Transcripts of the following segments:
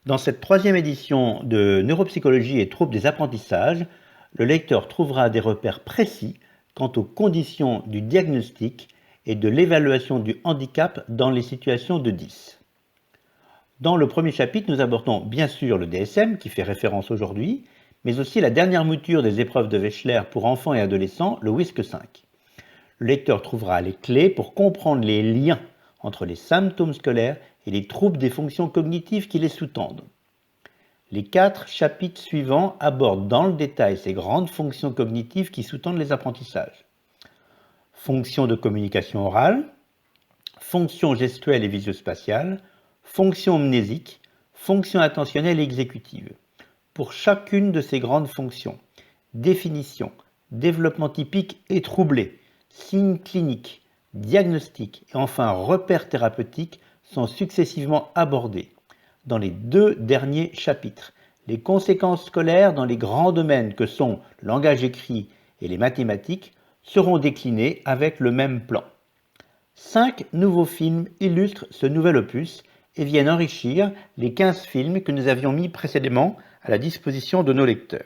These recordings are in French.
Dans cette troisième édition de Neuropsychologie et troubles des apprentissages, le lecteur trouvera des repères précis quant aux conditions du diagnostic et de l'évaluation du handicap dans les situations de 10. Dans le premier chapitre, nous abordons bien sûr le DSM, qui fait référence aujourd'hui, mais aussi la dernière mouture des épreuves de Wechsler pour enfants et adolescents, le WISC 5. Le lecteur trouvera les clés pour comprendre les liens entre les symptômes scolaires et les troubles des fonctions cognitives qui les sous-tendent. Les 4 chapitres suivants abordent dans le détail ces grandes fonctions cognitives qui sous-tendent les apprentissages. Fonctions de communication orale, fonctions gestuelles et visuospatiales, fonctions mnésiques, fonctions attentionnelles et exécutives. Pour chacune de ces grandes fonctions, définition, développement typique et troublé, signes cliniques, diagnostics et enfin repères thérapeutiques sont successivement abordés. Dans les 2 derniers chapitres, les conséquences scolaires dans les grands domaines que sont le langage écrit et les mathématiques seront déclinées avec le même plan. 5 nouveaux films illustrent ce nouvel opus et viennent enrichir les 15 films que nous avions mis précédemment à la disposition de nos lecteurs.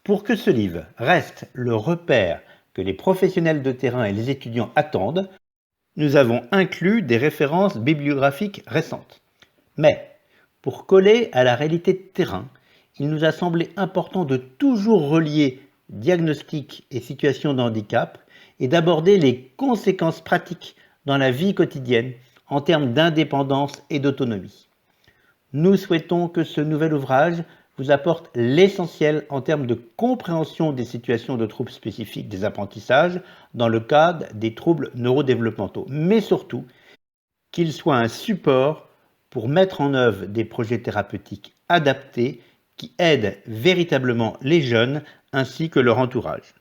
Pour que ce livre reste le repère que les professionnels de terrain et les étudiants attendent, nous avons inclus des références bibliographiques récentes. Mais, pour coller à la réalité de terrain, il nous a semblé important de toujours relier diagnostic et situation de handicap et d'aborder les conséquences pratiques dans la vie quotidienne en termes d'indépendance et d'autonomie. Nous souhaitons que ce nouvel ouvrage vous apporte l'essentiel en termes de compréhension des situations de troubles spécifiques des apprentissages dans le cadre des troubles neurodéveloppementaux, mais surtout qu'il soit un support pour mettre en œuvre des projets thérapeutiques adaptés qui aident véritablement les jeunes ainsi que leur entourage.